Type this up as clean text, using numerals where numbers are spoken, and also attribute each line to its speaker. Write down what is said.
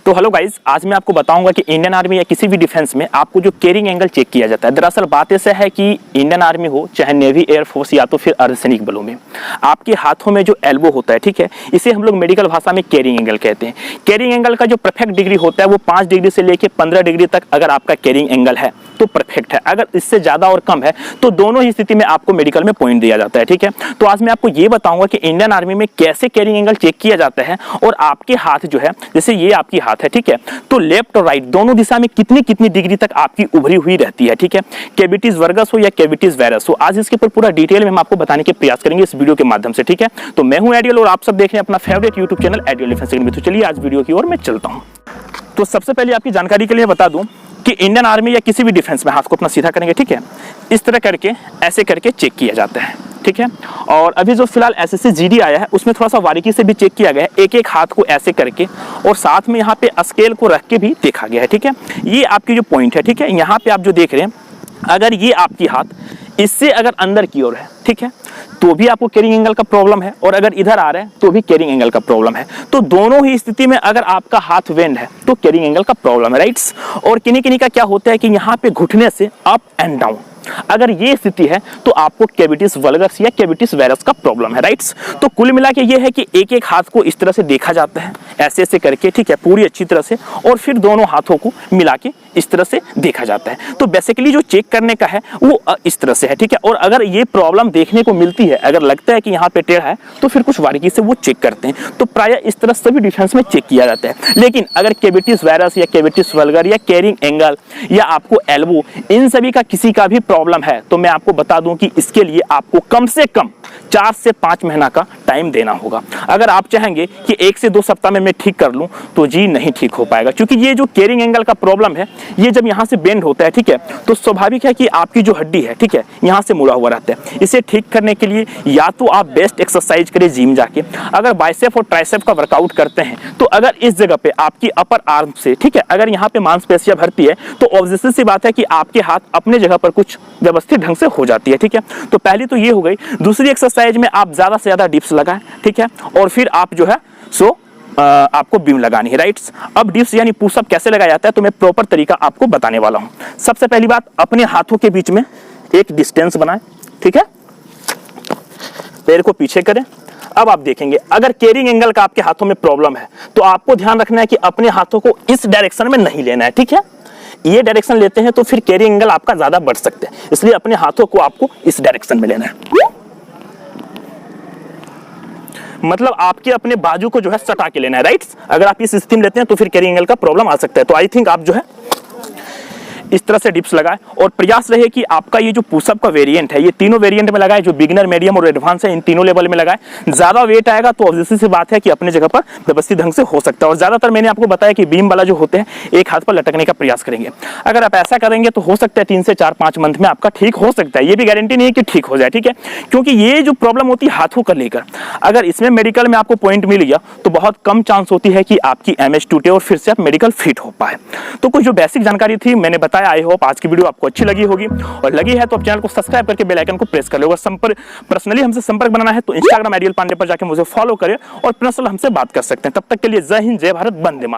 Speaker 1: तो hello guys, आज मैं आपको बताऊंगा कि इंडियन आर्मी या किसी भी डिफेंस में आपको जो कैरिंग एंगल चेक किया जाता है। दरअसल बात ऐसा है कि इंडियन आर्मी हो चाहे नेवी, एयरफोर्स या तो फिर अर्धसैनिक बलों में, आपके हाथों में जो एल्बो होता है, ठीक है, इसे हम लोग मेडिकल भाषा में कैरिंग एंगल कहते हैं। कैरिंग एंगल का जो परफेक्ट डिग्री होता है वो 5 डिग्री से लेकर 15 डिग्री तक अगर आपका कैरिंग एंगल है तो परफेक्ट है। अगर इससे ज्यादा और कम है तो दोनों ही स्थिति में आपको मेडिकल में पॉइंट दिया जाता है, ठीक है। तो आज मैं आपको ये बताऊंगा कि इंडियन आर्मी में कैसे कैरिंग एंगल चेक किया जाता है और आपके हाथ जो है, जैसे ये आपकी हाथ है, ठीक है, तो लेफ्ट और राइट दोनों दिशा में कितनी कितनी डिग्री तक आपकी उभरी हुई रहती है, ठीक है। कैविटीज वर्गस हो या कैविटीज वायरस हो, आज इसके ऊपर पूरा डिटेल में हम आपको बताने के प्रयास करेंगे इस वीडियो के माध्यम से, ठीक है। तो मैं हूं एडियल और आप सब देख रहे हैं अपना favourite YouTube channel ideal defence academy. तो चलिए आज वीडियो की ओर मैं चलता हूं। तो सबसे पहले आपकी जानकारी के लिए बता दूं कि इंडियन आर्मी या किसी भी डिफेंस में हाथ को अपना सीधा करेंगे, ठीक है, इस तरह करके ऐसे करके चेक किया जाता है, ठीक है। और अभी जो फिलहाल एसएससी जीडी आया है उसमें थोड़ा सा बारीकी से भी चेक किया गया है, एक एक हाथ को ऐसे करके और साथ में यहाँ पे स्केल को रख के भी देखा गया है, ठीक है। ये आपकी जो पॉइंट है, ठीक है, यहाँ पे आप जो देख रहे हैं, अगर ये आपकी हाथ इससे अगर अंदर की ओर है, ठीक है, तो भी आपको कैरिंग एंगल का प्रॉब्लम है, और अगर इधर आ रहा है तो भी कैरिंग एंगल का प्रॉब्लम है। तो दोनों ही स्थिति में अगर आपका हाथ वेंड है तो कैरिंग एंगल का प्रॉब्लम है, राइट्स। और किन्हीं किन्हीं का क्या होता है कि यहाँ पे घुटने से अप एंड डाउन, अगर ये स्थिति है तो आपको कैविटीज वल्गस या कैविटीज वायरस का प्रॉब्लम है, राइट्स। तो कुल मिला के ये है कि एक एक हाथ को इस तरह से देखा जाता है, ऐसे ऐसे करके, ठीक है, पूरी अच्छी तरह से, और फिर दोनों हाथों को मिला के इस तरह से देखा जाता है। तो बेसिकली जो चेक करने का है वो इस तरह से है, ठीक है। और अगर ये प्रॉब्लम देखने को मिलती है, अगर लगता है कि यहाँ पे टेढ़ा है तो फिर कुछ बारीकी से वो चेक करते हैं। तो प्राय इस तरह सभी डिफेंस में चेक किया जाता है। लेकिन अगर कैविटीज वायरस या कैविटीज वल्गर या कैरिंग एंगल या आपको एल्बो, इन सभी का किसी का भी प्रॉब्लम है तो मैं आपको बता दूं कि इसके लिए आपको कम से कम 4 से 5 महीना का टाइम देना होगा। अगर आप चाहेंगे कि 1 से 2 सप्ताह में मैं ठीक कर लूं तो जी नहीं ठीक हो पाएगा, क्योंकि ये जो कैरिंग एंगल का प्रॉब्लम है ये जब यहां से बेंड होता है, ठीक है, तो स्वाभाविक है कि आपकी जो हड्डी है, ठीक है, यहां से मुड़ा हुआ रहता है। इसे ठीक करने के लिए या तो आप बेस्ट एक्सरसाइज करें जिम जाके, अगर बाइसेप और ट्राइसेप का वर्कआउट करते हैं तो अगर इस जगह पे आपकी अपर आर्म से, ठीक है, अगर यहाँ पे मांसपेशियां भरती है तो ऑब्वियसली सी बात है कि आपके हाथ अपने जगह पर कुछ व्यवस्थित ढंग से हो जाती है, ठीक है। तो पहली तो ये हो गई। दूसरी एक्सरसाइज में आप ज्यादा से ज्यादा डिप्स लगाएं, ठीक है, और फिर आप जो है आपको बीम लगानी है, राइट्स। अब डिप्स यानी पुशअप कैसे लगाया जाता है तो मैं प्रॉपर तरीका आपको बताने वाला हूं। सबसे पहली बात, अपने हाथों के बीच में एक डिस्टेंस बनाएं, ठीक है, पैर को पीछे करें। अब आप देखेंगे अगर कैरिंग एंगल का आपके हाथों में प्रॉब्लम है तो आपको ध्यान रखना है कि अपने हाथों को इस डायरेक्शन में नहीं लेना है, ठीक है। ये डायरेक्शन लेते हैं तो फिर कैरिंग एंगल आपका ज्यादा बढ़ सकता है, इसलिए अपने हाथों को आपको इस डायरेक्शन में लेना है। मतलब आपके अपने बाजू को जो है सटा के लेना है, राइट। अगर आप इस स्थिति में लेते हैं तो फिर कैरिंग एंगल का प्रॉब्लम आ सकता है। तो आई थिंक आप जो है इस तरह से डिप्स लगाएं और प्रयास रहे कि आपका ये जो पुशअप का वेरिएंट है ये तीनों वेरिएंट में लगाएं, जो बिगिनर, मीडियम और एडवांस है, इन तीनों लेवल में लगाएं। ज्यादा वेट आएगा तो ऑब्वियसली सी बात है कि अपने जगह पर व्यवस्थित ढंग से हो सकता है। और ज्यादातर मैंने आपको बताया कि बीम वाला जो होते हैं एक हाथ पर लटकने का प्रयास करेंगे। अगर आप ऐसा करेंगे तो हो सकता है 3 से 4-5 मंथ में आपका ठीक हो सकता है। ये भी गारंटी नहीं है कि ठीक हो जाए, ठीक है, क्योंकि ये जो प्रॉब्लम होती है हाथों को लेकर, अगर इसमें मेडिकल में आपको पॉइंट मिल गया तो बहुत कम चांस होती है कि आपकी एमएच टूटे और फिर से आप मेडिकल फिट हो पाए। तो कुछ जो बेसिक जानकारी थी मैंने बताया। आई होप आज की वीडियो आपको अच्छी लगी होगी, और लगी है तो आप चैनल को सब्सक्राइब करके बेल आइकन को प्रेस कर लो। अगर पर्सनली हमसे संपर्क बनाना है तो इंस्टाग्राम एडियल पांडे पर जाकर मुझे फॉलो करें और पर्सनल हमसे बात कर सकते हैं। तब तक के लिए जय हिंद, जय भारत, वंदे मातरम।